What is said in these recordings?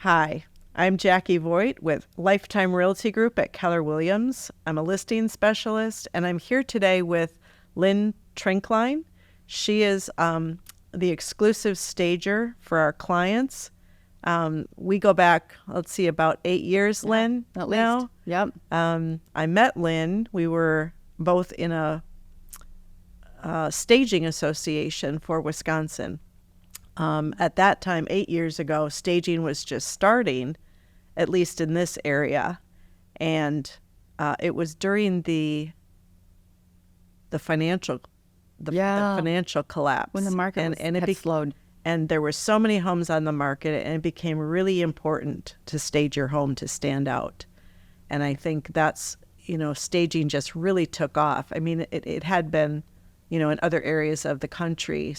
Hi, I'm Jackie Voit with Lifetime Realty Group at Keller Williams. I'm a listing specialist, and I'm here today with Lynne Trinkline. She is the exclusive stager for our clients. We go back, about 8 years, Lynne, at now. least. Yep. I met Lynne. We were both in a staging association for Wisconsin. At that time, 8 years ago, staging was just starting, at least in this area. And it was during the financial collapse. When the market had slowed. And there were so many homes on the market, and it became really important to stage your home to stand out. And I think that's, staging just really took off. I mean, it had been, in other areas of the country,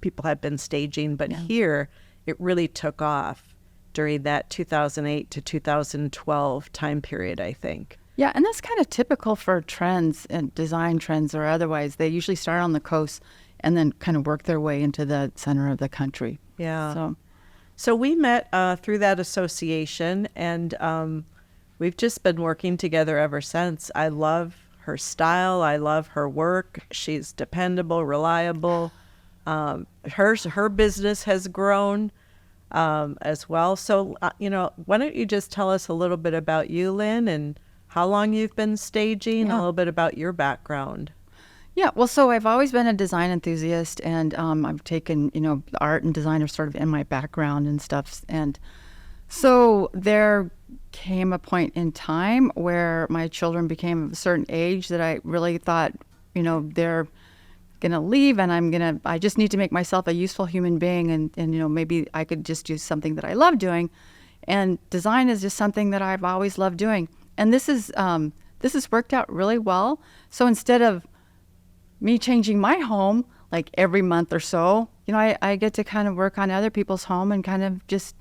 people had been staging, but here it really took off during that 2008 to 2012 time period, I think. Yeah, and that's kind of typical for trends and design trends or otherwise. They usually start on the coast and then kind of work their way into the center of the country. Yeah. So we met through that association, and we've just been working together ever since. I love her style. I love her work. She's dependable, reliable. Her business has grown as well. So, why don't you just tell us a little bit about you, Lynne, and how long you've been staging, a little bit about your background. Yeah, well, so I've always been a design enthusiast, and I've taken, art and design are sort of in my background and stuff. And so there came a point in time where my children became of a certain age that I really thought, they're going to leave, and I just need to make myself a useful human being, and maybe I could just do something that I love doing. And design is just something that I've always loved doing. And this has worked out really well. So instead of me changing my home like every month or so, I get to kind of work on other people's home, and kind of just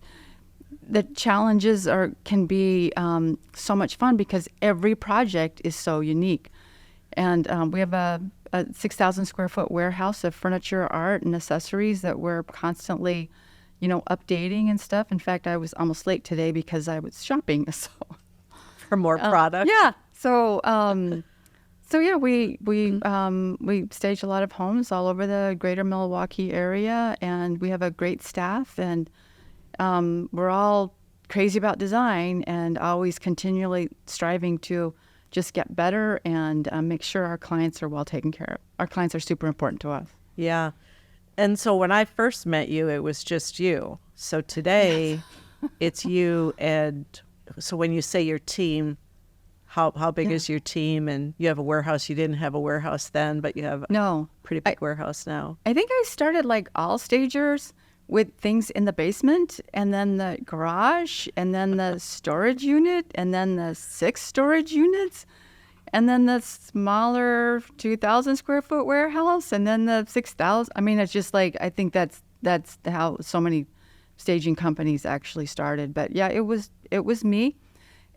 the challenges can be so much fun because every project is so unique. And we have a 6,000 square foot warehouse of furniture, art, and accessories that we're constantly, updating and stuff. In fact, I was almost late today because I was shopping. So for more products. Yeah. So yeah, we stage a lot of homes all over the greater Milwaukee area, and we have a great staff, and we're all crazy about design and always continually striving to just get better and make sure our clients are well taken care of. Our clients are super important to us. Yeah. And so when I first met you, it was just you. So today it's you. And so when you say your team, how big is your team? And you have a warehouse. You didn't have a warehouse then, but you have a pretty big warehouse now. I think I started like all stagers with things in the basement, and then the garage, and then the storage unit, and then the 6 storage units, and then the smaller 2,000 square foot warehouse, and then the 6,000. I mean, it's just like, I think that's how so many staging companies actually started. But yeah, it was me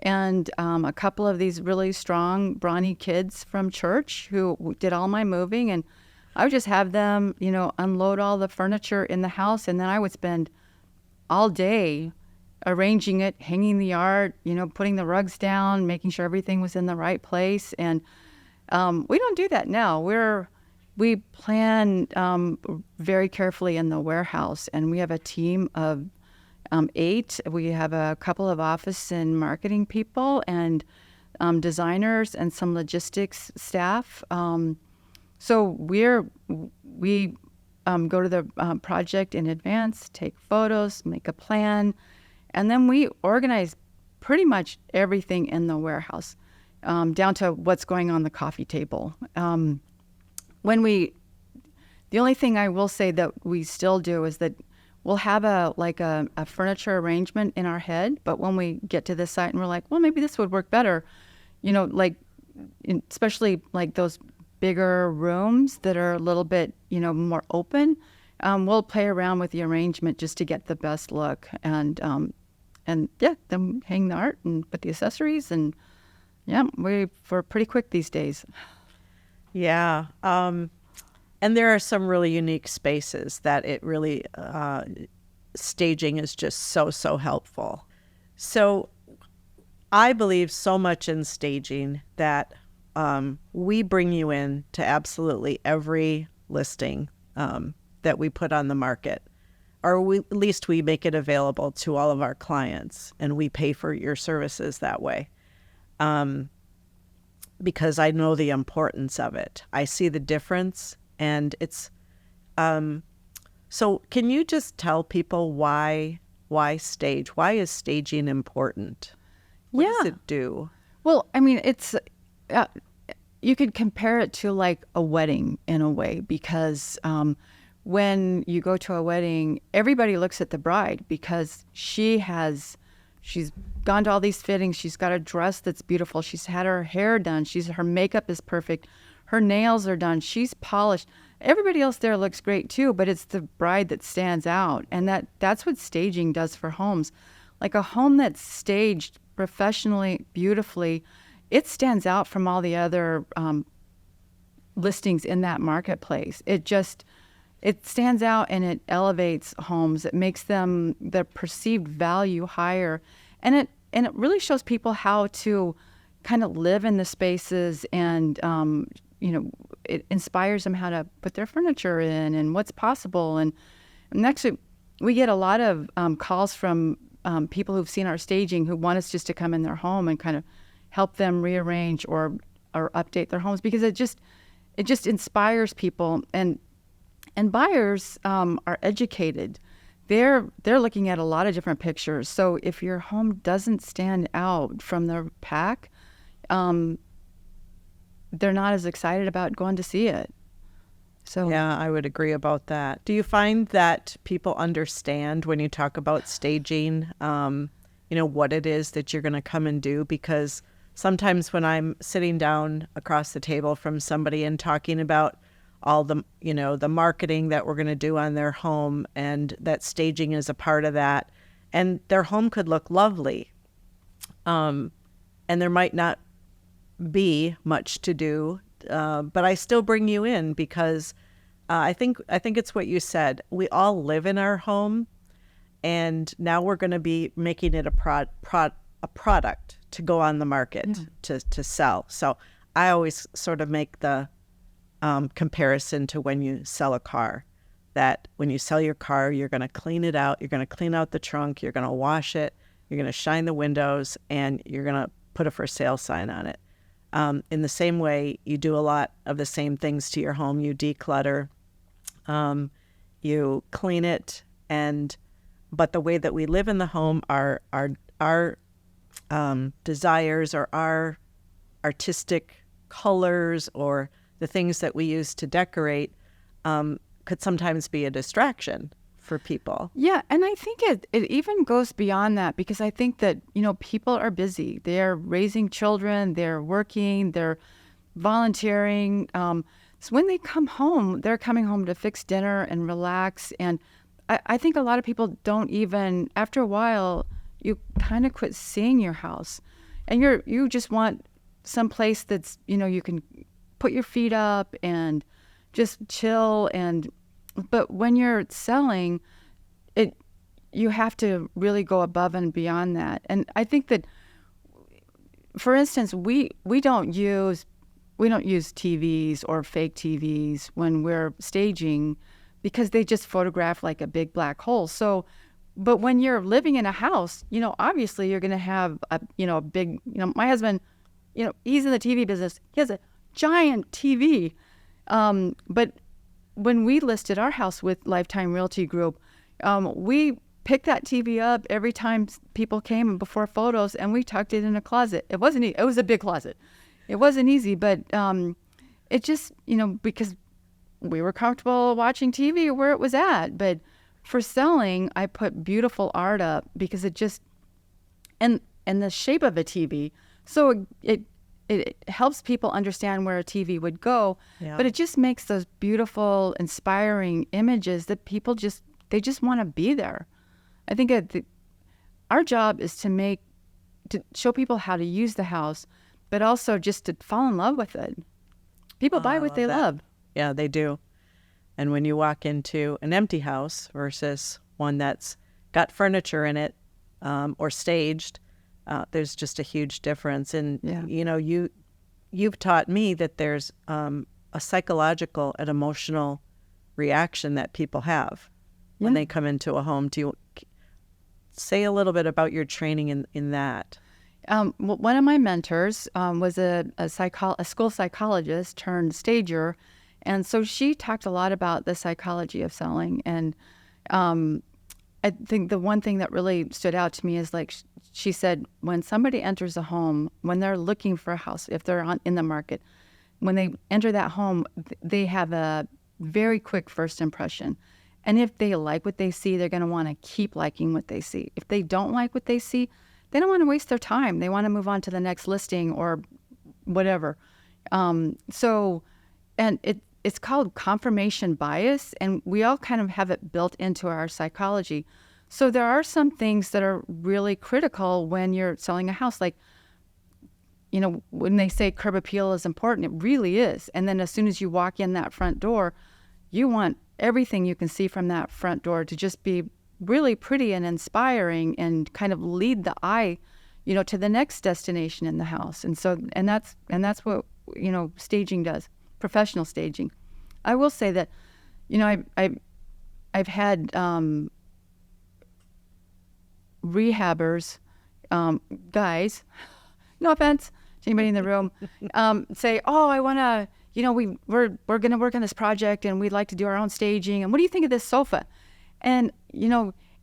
and a couple of these really strong, brawny kids from church who did all my moving, and I would just have them, unload all the furniture in the house, and then I would spend all day arranging it, hanging the art, putting the rugs down, making sure everything was in the right place. And we don't do that now. We plan very carefully in the warehouse, and we have a team of 8. We have a couple of office and marketing people, and designers, and some logistics staff. So we go to the project in advance, take photos, make a plan, and then we organize pretty much everything in the warehouse, down to what's going on the coffee table. The only thing I will say that we still do is that we'll have a furniture arrangement in our head, but when we get to the site and we're like, well, maybe this would work better, especially like those bigger rooms that are a little bit, more open, we'll play around with the arrangement just to get the best look, and then hang the art and put the accessories, and we're pretty quick these days. Yeah. And there are some really unique spaces that it really staging is just so helpful. So I believe so much in staging that we bring you in to absolutely every listing that we put on the market, or at least we make it available to all of our clients, and we pay for your services that way. Because I know the importance of it. I see the difference, and it's so can you just tell people why stage? Why is staging important? What does it do? Well, I mean, it's you could compare it to like a wedding in a way, because when you go to a wedding, everybody looks at the bride because she's gone to all these fittings. She's got a dress that's beautiful. She's had her hair done. Her makeup is perfect. Her nails are done. She's polished. Everybody else there looks great too, but it's the bride that stands out. And that's what staging does for homes. Like a home that's staged professionally, beautifully, it stands out from all the other listings in that marketplace. It stands out, and it elevates homes. It makes the perceived value higher. And it really shows people how to kind of live in the spaces, and it inspires them how to put their furniture in and what's possible. And actually, we get a lot of calls from people who've seen our staging who want us just to come in their home and kind of help them rearrange or update their homes, because it just inspires people. And buyers are educated. They're looking at a lot of different pictures. So if your home doesn't stand out from the pack, they're not as excited about going to see it. So yeah, I would agree about that. Do you find that people understand when you talk about staging, what it is that you're going to come and do? Because sometimes when I'm sitting down across the table from somebody and talking about all the, the marketing that we're going to do on their home, and that staging is a part of that, and their home could look lovely, and there might not be much to do, but I still bring you in because I think it's what you said. We all live in our home, and now we're going to be making it a product to go on the market, to sell. So I always sort of make the comparison to when you sell a car, that when you sell your car, you're going to clean it out, you're going to clean out the trunk, you're going to wash it, you're going to shine the windows, and you're going to put a for sale sign on it. In the same way, you do a lot of the same things to your home. You declutter, you clean it, but the way that we live in the home, our desires, or our artistic colors, or the things that we use to decorate, could sometimes be a distraction for people. Yeah, and I think it even goes beyond that, because I think that, people are busy. They're raising children, they're working, they're volunteering. So when they come home, they're coming home to fix dinner and relax. And I think a lot of people don't even, after a while, you kind of quit seeing your house. And you just want some place that's, you can put your feet up and just chill. But when you're selling it, you have to really go above and beyond that. And I think that, for instance, we don't use TVs or fake TVs when we're staging, because they just photograph like a big black hole. So, but when you're living in a house, obviously you're going to have a big, my husband, he's in the TV business. He has a giant TV. But when we listed our house with Lifetime Realty Group, we picked that TV up every time people came and before photos, and we tucked it in a closet. It wasn't it was a big closet. It wasn't easy, but it just, because we were comfortable watching TV where it was at. But for selling, I put beautiful art up because it just, and the shape of a TV. So it helps people understand where a TV would go, but it just makes those beautiful, inspiring images that people just want to be there. I think our job is to show people how to use the house, but also just to fall in love with it. People buy what they love. Yeah, they do. And when you walk into an empty house versus one that's got furniture in it or staged, there's just a huge difference. And, Yeah. you've taught me that there's a psychological and emotional reaction that people have when they come into a home. Do you say a little bit about your training in that? One of my mentors was a school psychologist turned stager. And so she talked a lot about the psychology of selling. And I think the one thing that really stood out to me is like she said, when somebody enters a home, when they're looking for a house, if they're in the market, when they enter that home, they have a very quick first impression. And if they like what they see, they're going to want to keep liking what they see. If they don't like what they see, they don't want to waste their time. They want to move on to the next listing or whatever. And it's called confirmation bias, and we all kind of have it built into our psychology. So there are some things that are really critical when you're selling a house. Like, when they say curb appeal is important, it really is. And then as soon as you walk in that front door, you want everything you can see from that front door to just be really pretty and inspiring and kind of lead the eye, to the next destination in the house. And so, and that's what, staging does, professional staging. I will say that, I've had rehabbers, guys, no offense to anybody in the room, say, oh, I want to, we're going to work on this project and we'd like to do our own staging. And what do you think of this sofa? And,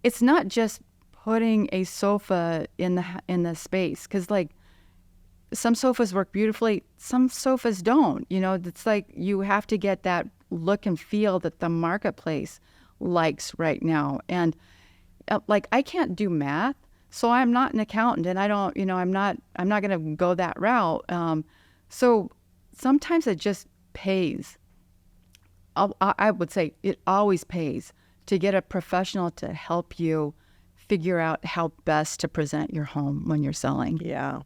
it's not just putting a sofa in the space, because like some sofas work beautifully, some sofas don't. It's like you have to get that look and feel that the marketplace likes right now. And like I can't do math, so I'm not an accountant, and I don't, I'm not going to go that route. So sometimes it just pays. I would say it always pays to get a professional to help you figure out how best to present your home when you're selling. Yeah.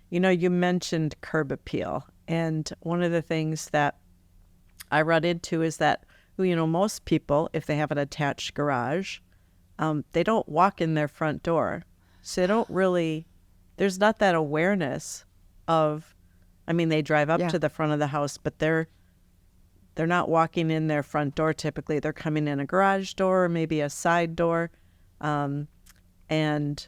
You mentioned curb appeal. And one of the things that I run into is that, most people, if they have an attached garage, they don't walk in their front door. So they don't really, there's not that awareness of, they drive up to the front of the house, but they're not walking in their front door typically. They're coming in a garage door or maybe a side door. And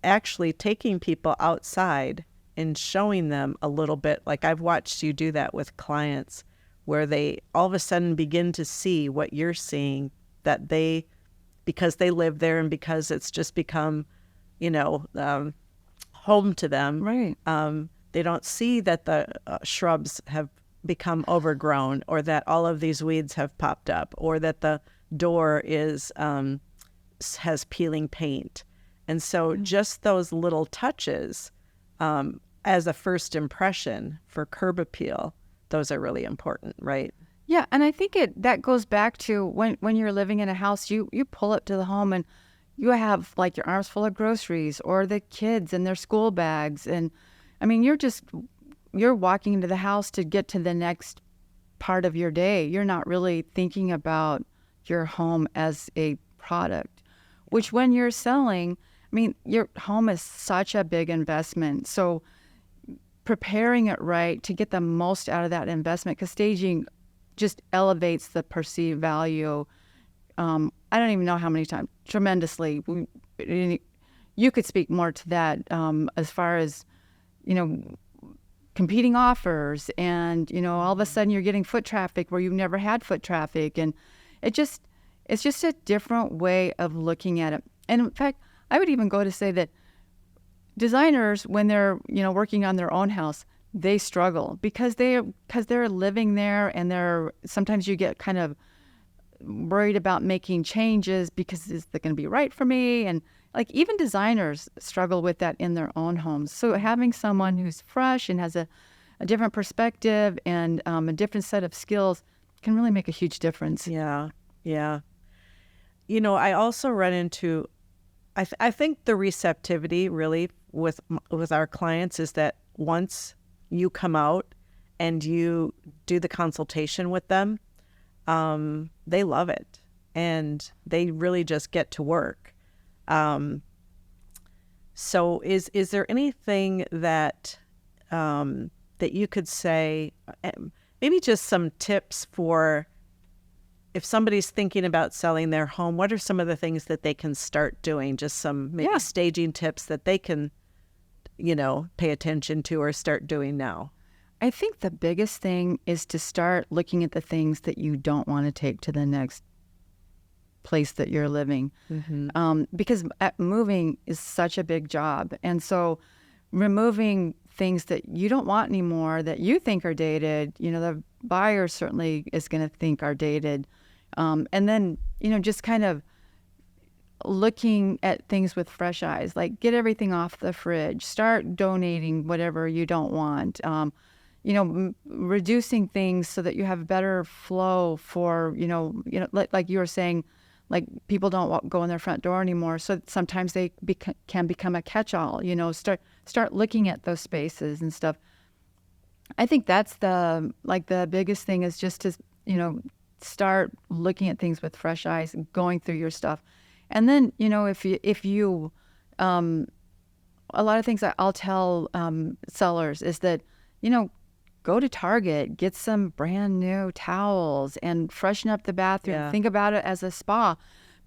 actually taking people outside and showing them a little bit, like I've watched you do that with clients, where they all of a sudden begin to see what you're seeing, that because they live there and because it's just become, home to them. Right. They don't see that the shrubs have become overgrown, or that all of these weeds have popped up, or that the door has peeling paint. And so just those little touches as a first impression for curb appeal, those are really important, right? Yeah, and I think that goes back to when you're living in a house, you pull up to the home and you have like your arms full of groceries, or the kids and their school bags. And you're walking into the house to get to the next part of your day. You're not really thinking about your home as a product, which when you're selling, your home is such a big investment. So preparing it right to get the most out of that investment, because staging just elevates the perceived value. I don't even know how many times, tremendously. You could speak more to that as far as, competing offers, and all of a sudden you're getting foot traffic where you've never had foot traffic, and it's just a different way of looking at it. And in fact, I would even go to say that designers, when they're working on their own house, they struggle because they're living there, and sometimes you get kind of worried about making changes because is that going to be right for me? And like even designers struggle with that in their own homes. So having someone who's fresh and has a different perspective and a different set of skills can really make a huge difference. Yeah. I also run into, I think the receptivity really with our clients is that once you come out and you do the consultation with them, they love it. and they really just get to work. So is there anything that that you could say, maybe just some tips for if somebody's thinking about selling their home, what are some of the things that they can start doing? Just some maybe staging tips that they can, pay attention to or start doing now. I think the biggest thing is to start looking at the things that you don't want to take to the next place that you're living. Because moving is such a big job. And so removing things that you don't want anymore, that you think are dated, the buyer certainly is going to think are dated. And then, just kind of looking at things with fresh eyes, like get everything off the fridge, start donating whatever you don't want, reducing things so that you have better flow for, like you were saying, like people don't go in their front door anymore. So sometimes they can become a catch-all, start looking at those spaces and stuff. I think that's the biggest thing is just to, start looking at things with fresh eyes and going through your stuff. And then, if you a lot of things that I'll tell sellers is that, go to Target, get some brand new towels and freshen up the bathroom. Yeah. Think about it as a spa.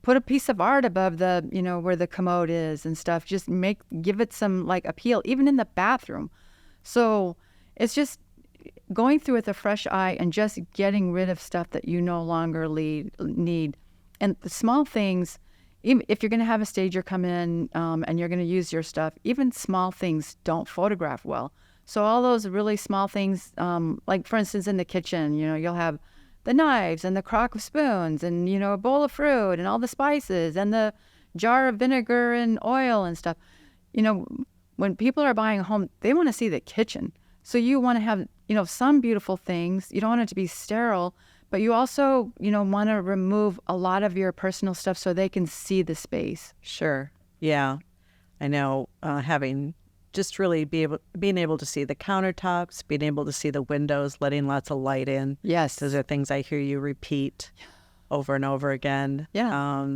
Put a piece of art above the, where the commode is and stuff. Just give it some appeal, even in the bathroom. So it's just going through with a fresh eye and just getting rid of stuff that you no longer need. And the small things, even if you're going to have a stager come in and you're going to use your stuff, even small things don't photograph well. So all those really small things, like for instance in the kitchen, you'll have the knives and the crock of spoons and, a bowl of fruit and all the spices and the jar of vinegar and oil and stuff. When people are buying a home, they want to see the kitchen. So you want to have, some beautiful things. You don't want it to be sterile, but you also, want to remove a lot of your personal stuff so they can see the space. Sure. Yeah. I know having just really being able to see the countertops, being able to see the windows, letting lots of light in. Yes. Those are things I hear you repeat over and over again. Yeah.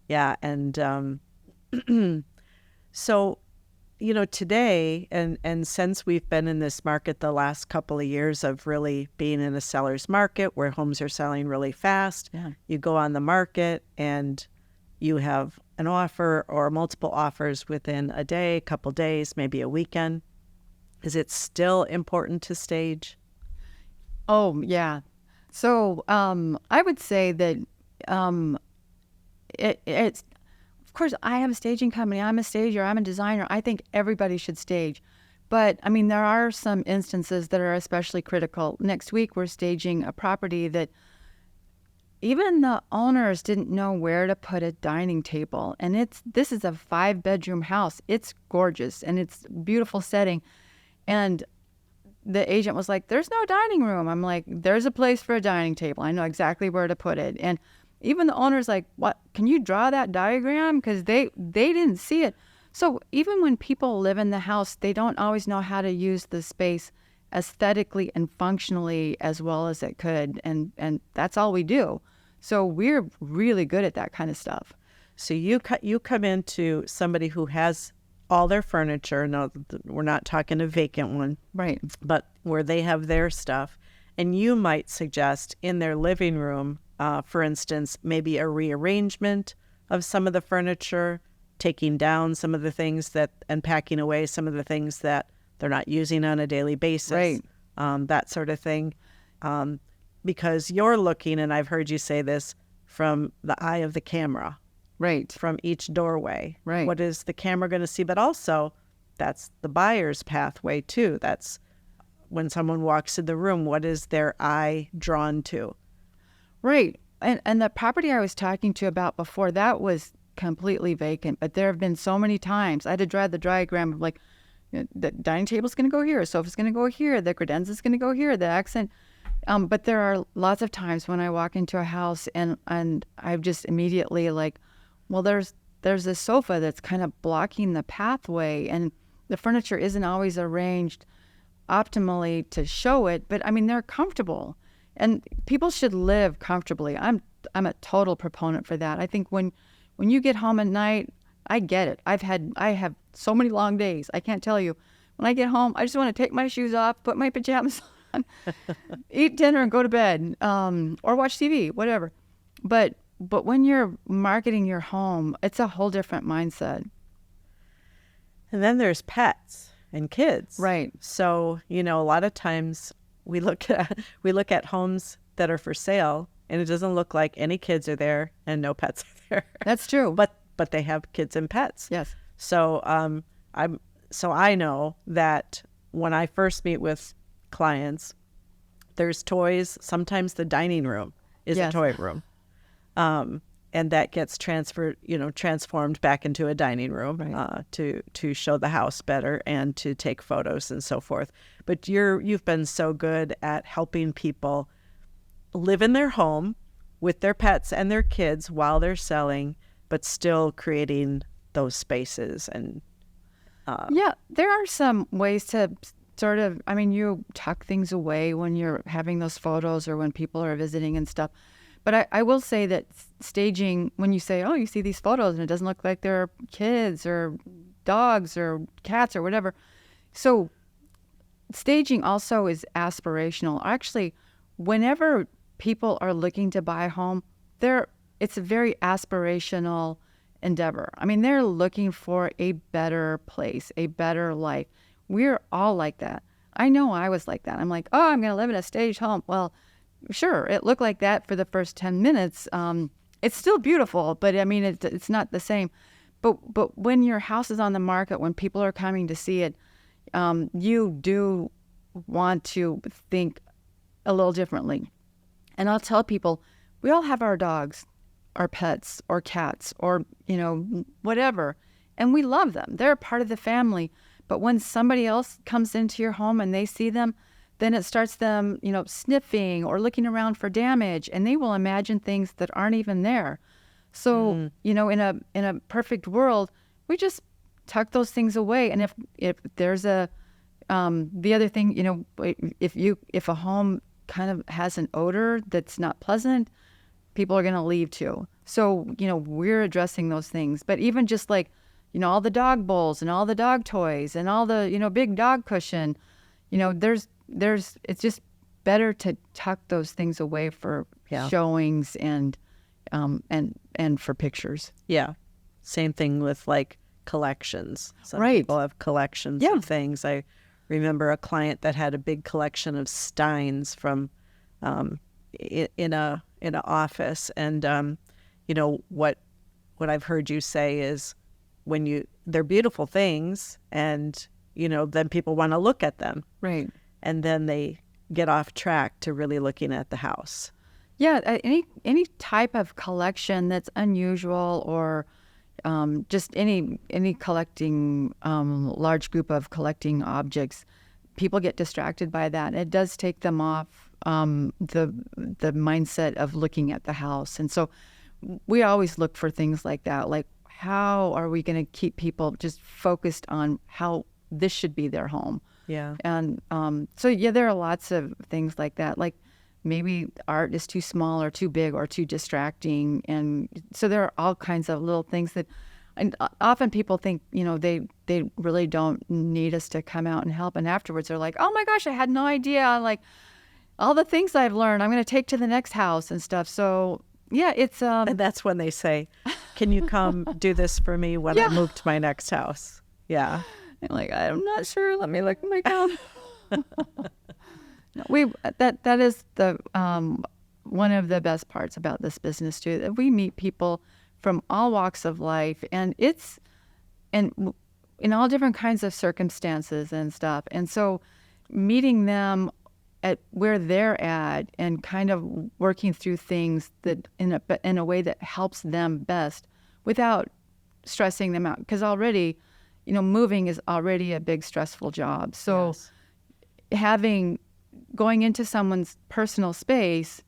Yeah. And so, today and since we've been in this market the last couple of years of really being in a seller's market where homes are selling really fast, you go on the market and you have an offer or multiple offers within a day, a couple days, maybe a weekend. Is it still important to stage? Oh, yeah. So I would say that it's, of course, I have a staging company. I'm a stager. I'm a designer. I think everybody should stage. But, there are some instances that are especially critical. Next week, we're staging a property that even the owners didn't know where to put a dining table. And this is a 5-bedroom house. It's gorgeous and it's a beautiful setting. And the agent was like, there's no dining room. I'm like, there's a place for a dining table. I know exactly where to put it. And even the owner's like, what, can you draw that diagram? Because they didn't see it. So even when people live in the house, they don't always know how to use the space aesthetically and functionally as well as it could. And that's all we do. So we're really good at that kind of stuff. So you come into somebody who has all their furniture. No, we're not talking a vacant one. Right. But where they have their stuff. And you might suggest in their living room, for instance, maybe a rearrangement of some of the furniture, taking down some of the things and packing away some of the things that they're not using on a daily basis, right. That sort of thing. Because you're looking, and I've heard you say this, from the eye of the camera. Right. From each doorway. Right. What is the camera going to see? But also, that's the buyer's pathway, too. That's when someone walks in the room, what is their eye drawn to? Right. And the property I was talking to about before, that was completely vacant. But there have been so many times, I had to draw the diagram of the dining table's going to go here, sofa's going to go here, the credenza's going to go here, the accent. But there are lots of times when I walk into a house and I've just immediately well, there's this sofa that's kind of blocking the pathway, and the furniture isn't always arranged optimally to show it, but they're comfortable. And people should live comfortably. I'm a total proponent for that. I think when you get home at night, I get it. I have so many long days. I can't tell you. When I get home, I just want to take my shoes off, put my pajamas on, eat dinner, and go to bed, or watch TV, whatever. But when you're marketing your home, it's a whole different mindset. And then there's pets and kids. Right. So, a lot of times we look at homes that are for sale, and it doesn't look like any kids are there and no pets are there. That's true. But they have kids and pets. Yes. So I know that when I first meet with clients, there's toys. Sometimes the dining room is a toy room. And that gets transformed back into a dining room, right, to show the house better and to take photos and so forth. But you've been so good at helping people live in their home with their pets and their kids while they're selling, but still creating those spaces. And yeah, there are some ways to sort of, you tuck things away when you're having those photos or when people are visiting and stuff. But I will say that staging, when you say, oh, you see these photos and it doesn't look like they're kids or dogs or cats or whatever. So staging also is aspirational. Actually, whenever people are looking to buy a home, it's a very aspirational endeavor. They're looking for a better place, a better life. We're all like that. I know I was like that. I'm like, oh, I'm going to live in a staged home. Well, sure, it looked like that for the first 10 minutes. It's still beautiful, but it's not the same. But when your house is on the market, when people are coming to see it, you do want to think a little differently. And I'll tell people, we all have our dogs, our pets, or cats, or whatever, and we love them. They're a part of the family. But when somebody else comes into your home and they see them, then it starts them, sniffing or looking around for damage, and they will imagine things that aren't even there. So, in a perfect world, we just tuck those things away. And if there's the other thing, if a home kind of has an odor that's not pleasant, people are going to leave too. So, we're addressing those things. But even just like, all the dog bowls and all the dog toys and all the, big dog cushion, it's just better to tuck those things away for showings and for pictures. Yeah. Same thing with like collections. Some right. people have collections of things. I remember a client that had a big collection of steins from in a office, and what I've heard you say is they're beautiful things, and then people want to look at them. Right. And then they get off track to really looking at the house. Yeah, any type of collection that's unusual, or just any collecting, large group of collecting objects, people get distracted by that. It does take them off the mindset of looking at the house. And so we always look for things like that, like how are we going to keep people just focused on how this should be their home. Yeah. And there are lots of things like that. Like maybe art is too small or too big or too distracting. And so there are all kinds of little things that, and often people think, they really don't need us to come out and help. And afterwards they're like, oh my gosh, I had no idea. Like all the things I've learned, I'm going to take to the next house and stuff. So yeah, it's... and that's when they say, can you come do this for me when I move to my next house? Yeah. I'm like, I'm not sure. Let me look at my calendar. That is the one of the best parts about this business too. That we meet people from all walks of life, and in all different kinds of circumstances and stuff. And so, meeting them at where they're at and kind of working through things that in a way that helps them best without stressing them out, because already. Moving is already a big stressful job. So going into someone's personal space,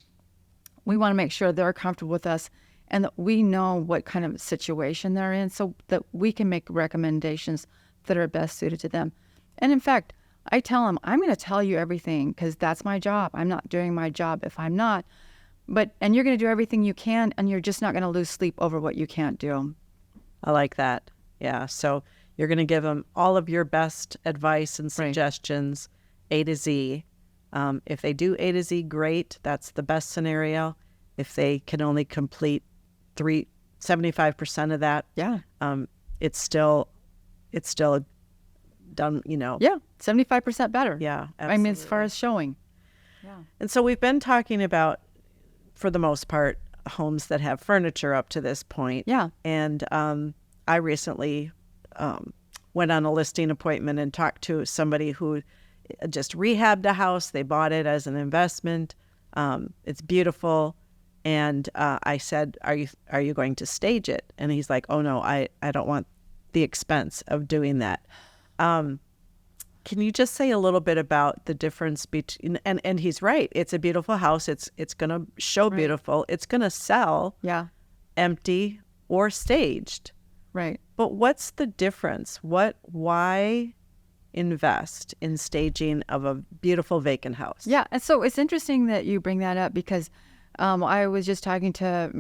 we want to make sure they're comfortable with us and that we know what kind of situation they're in so that we can make recommendations that are best suited to them. And in fact, I tell them, I'm going to tell you everything because that's my job. I'm not doing my job if I'm not. and you're going to do everything you can, and you're just not going to lose sleep over what you can't do. I like that. Yeah. So you're going to give them all of your best advice and suggestions, A to Z. If they do A to Z, great. That's the best scenario. If they can only complete 75% of that, it's still done, Yeah, 75% better. Yeah, absolutely. I mean, as far as showing. Yeah. And so we've been talking about, for the most part, homes that have furniture up to this point. Yeah. And I recently went on a listing appointment and talked to somebody who just rehabbed a house. They bought it as an investment. It's beautiful. And I said, are you going to stage it? And he's like, oh, no, I don't want the expense of doing that. Can you just say a little bit about the difference between, and he's right, it's a beautiful house. It's going to show beautiful. It's going to sell empty or staged. Right. But what's the difference? Why invest in staging of a beautiful vacant house? Yeah. And so it's interesting that you bring that up because I was just talking to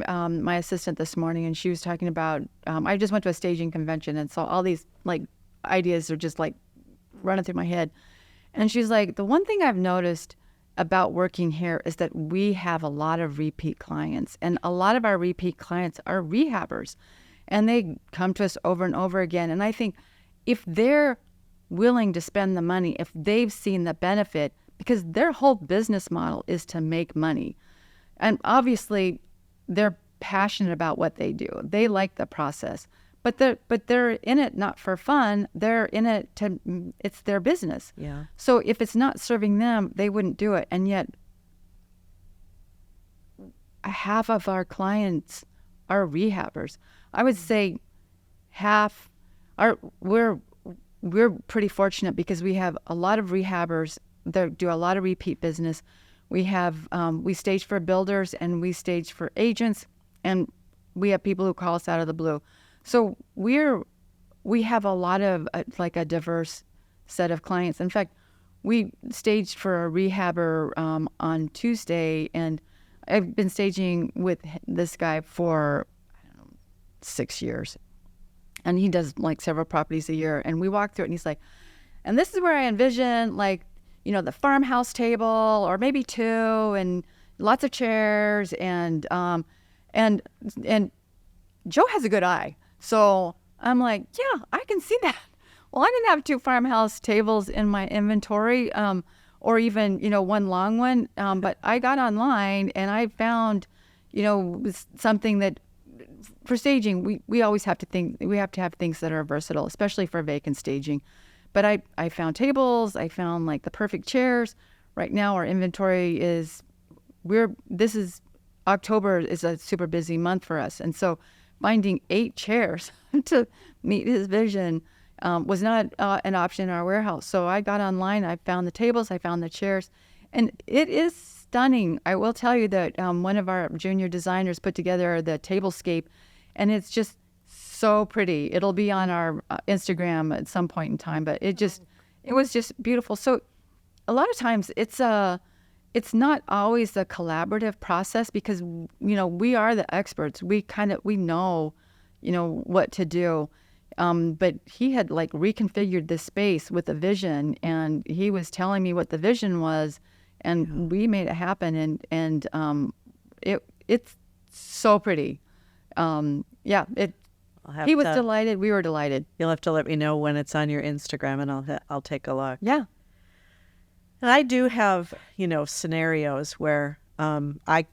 my assistant this morning, and she was talking about, I just went to a staging convention, and so all these like ideas are just like running through my head. And she's like, the one thing I've noticed about working here is that we have a lot of repeat clients, and a lot of our repeat clients are rehabbers, and they come to us over and over again. And I think if they're willing to spend the money, if they've seen the benefit, because their whole business model is to make money. And obviously they're passionate about what they do. They like the process. But they're in it not for fun. They're in it it's their business. Yeah. So if it's not serving them, they wouldn't do it. And yet, half of our clients are rehabbers. I would say half are. We're pretty fortunate because we have a lot of rehabbers that do a lot of repeat business. We have we stage for builders and we stage for agents, and we have people who call us out of the blue. So we have a lot of like a diverse set of clients. In fact, we staged for a rehabber on Tuesday, and I've been staging with this guy for 6 years, and he does like several properties a year. And we walked through it, and he's like, and this is where I envision like, the farmhouse table, or maybe two, and lots of chairs, and Joe has a good eye. So I'm like, yeah, I can see that. Well, I didn't have 2 farmhouse tables in my inventory, or even, one long one. But I got online and I found, something that for staging, we always have to think, we have to have things that are versatile, especially for vacant staging. But I found tables, I found like the perfect chairs. Right now our inventory is, October is a super busy month for us. And so finding 8 chairs to meet his vision was not an option in our warehouse. So I got online, I found the tables, I found the chairs, and it is stunning. I will tell you that one of our junior designers put together the tablescape, and it's just so pretty. It'll be on our Instagram at some point in time, but it was just beautiful. So a lot of times it's not always a collaborative process because, we are the experts. We know, what to do. But he had like reconfigured this space with a vision, and he was telling me what the vision was, and we made it happen. And it's so pretty. He was delighted. We were delighted. You'll have to let me know when it's on your Instagram, and I'll take a look. Yeah. And I do have, scenarios where I,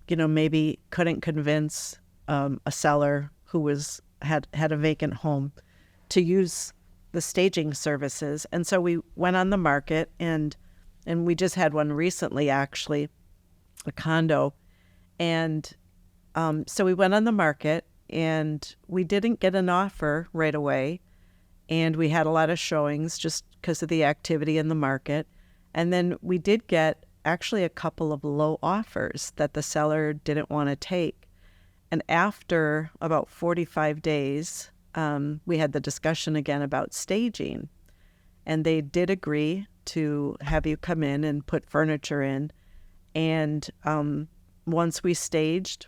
maybe couldn't convince a seller who had a vacant home to use the staging services. And so we went on the market, and we just had one recently, actually, a condo. And so we went on the market, and we didn't get an offer right away. And we had a lot of showings just because of the activity in the market. And then we did get actually a couple of low offers that the seller didn't want to take. And after about 45 days, we had the discussion again about staging. And they did agree to have you come in and put furniture in. And once we staged,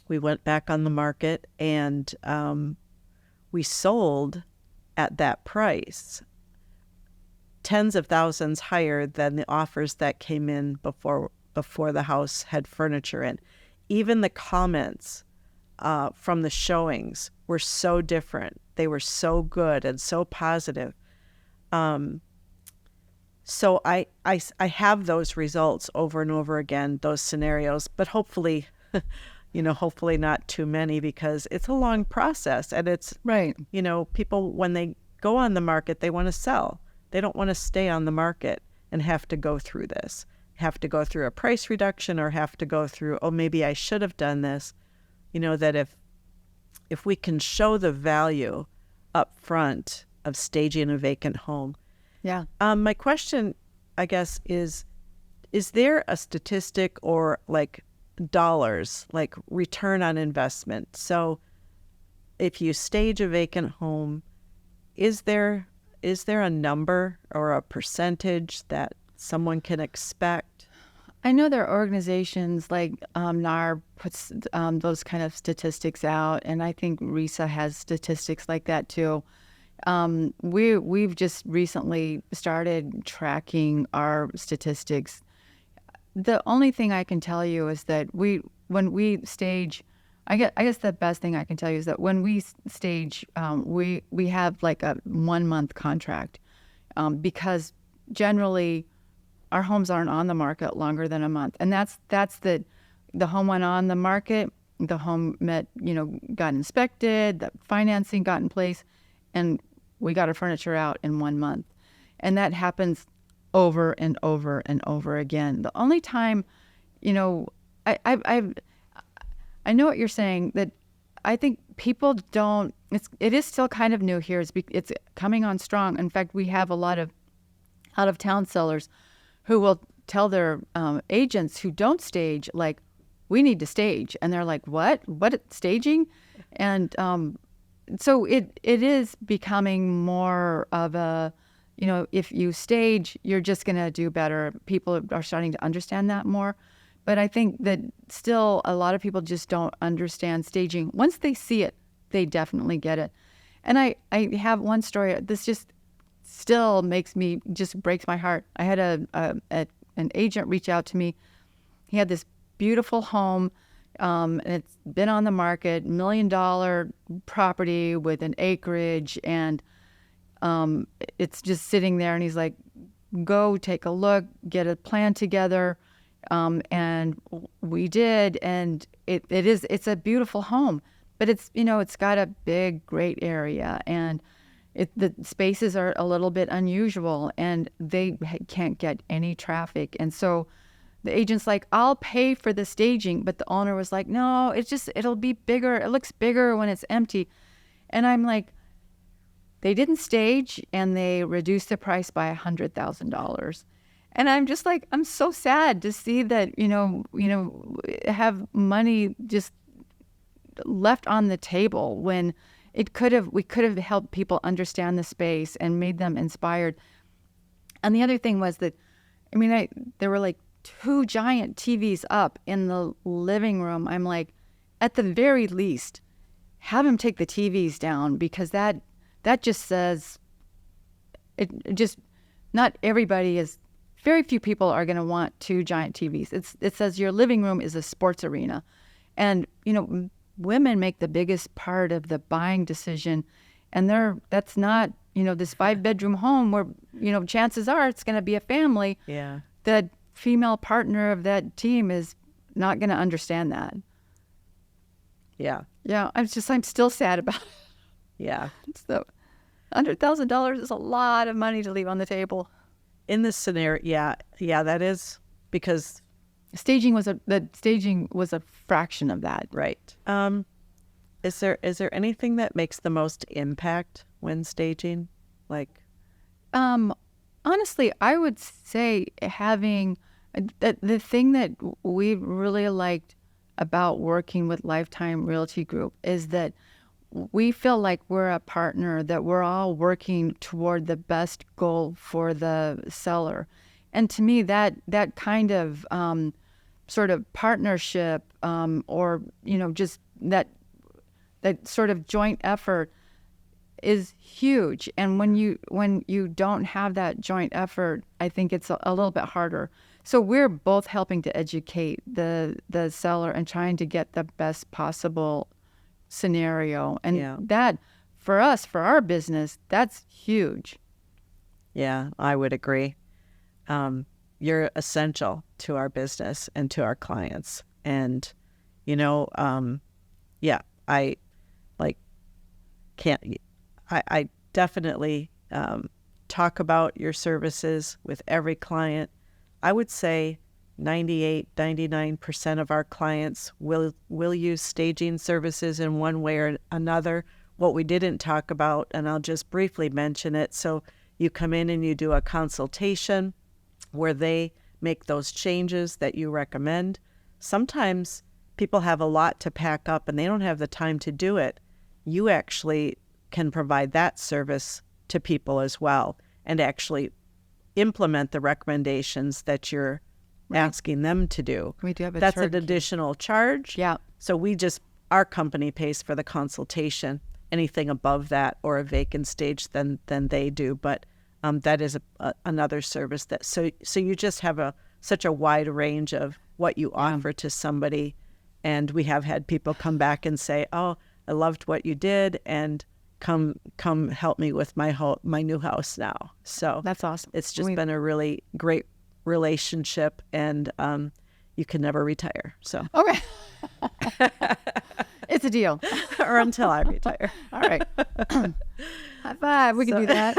we went back on the market, and we sold at that price, tens of thousands higher than the offers that came in before the house had furniture in. Even the comments from the showings were so different. They were so good and so positive. So I have those results over and over again, those scenarios, but hopefully, hopefully not too many, because it's a long process, and it's, Right. People, when they go on the market, they want to sell. They don't want to stay on the market and have to go through this, have to go through a price reduction, or have to go through, oh, maybe I should have done this. That if we can show the value up front of staging a vacant home. Yeah. My question, I guess, is there a statistic or like dollars, like return on investment? So if you stage a vacant home, is there a number or a percentage that someone can expect? I know there are organizations like NAR puts those kind of statistics out, and I think RISA has statistics like that too. We've just recently started tracking our statistics. The only thing I can tell you is that when we stage, I guess the best thing I can tell you is that when we stage, we have like a 1 month contract, because generally our homes aren't on the market longer than a month, and that's the home went on the market, the home got inspected, the financing got in place, and we got our furniture out in 1 month, and that happens over and over and over again. The only time, I know what you're saying, that I think people don't. It is still kind of new here. It's coming on strong. In fact, we have a lot of out of town sellers who will tell their agents who don't stage, like, we need to stage, and they're like, what staging? And so it is becoming more of a, if you stage, you're just going to do better. People are starting to understand that more. But I think that still a lot of people just don't understand staging. Once they see it, they definitely get it. And I have one story. This just still breaks my heart. I had an agent reach out to me. He had this beautiful home, and it's been on the market, $1 million property with an acreage, and it's just sitting there. And he's like, go take a look, get a plan together. And we did, and it's a beautiful home, but it's got a big, great area, and the spaces are a little bit unusual, and they can't get any traffic. And so the agent's like, I'll pay for the staging, but the owner was like, no, it'll be bigger. It looks bigger when it's empty. And I'm like, they didn't stage, and they reduced the price by $100,000. And I'm just like, I'm so sad to see that, have money just left on the table when we could have helped people understand the space and made them inspired. And the other thing was that, there were like 2 giant TVs up in the living room. I'm like, at the very least, have him take the TVs down, because that just says, not everybody is. Very few people are going to want 2 giant TVs. It says your living room is a sports arena. And, women make the biggest part of the buying decision. And that's not, this 5-bedroom home where, chances are it's going to be a family. Yeah. The female partner of that team is not going to understand that. Yeah. Yeah. I'm still sad about it. Yeah. So $100,000 is a lot of money to leave on the table. In this scenario, yeah, that is, because staging was a fraction of that. Right. Is there anything that makes the most impact when staging? Like, honestly, I would say having the thing that we really liked about working with Lifetime Realty Group is that we feel like we're a partner, that we're all working toward the best goal for the seller. And to me, that kind of sort of partnership, or just that sort of joint effort is huge. And when you don't have that joint effort, I think it's a little bit harder. So we're both helping to educate the seller and trying to get the best possible scenario. And that, for us, for our business, that's huge. Yeah, I would agree. You're essential to our business and to our clients. And, I I definitely talk about your services with every client. I would say 99% of our clients will use staging services in one way or another. What we didn't talk about, and I'll just briefly mention it. So you come in and you do a consultation where they make those changes that you recommend. Sometimes people have a lot to pack up and they don't have the time to do it. You actually can provide that service to people as well and actually implement the recommendations that you're asking them to do. We do have That's an additional charge. Yeah. So our company pays for the consultation. Anything above that or a vacant stage, then they do. But that is another service that so you just have such a wide range of what you offer to somebody. And we have had people come back and say, "Oh, I loved what you did, and come help me with my new house now." So that's awesome. It's just been a really great relationship, and you can never retire. So okay, it's a deal. Or until I retire. All right. High five. We can do that.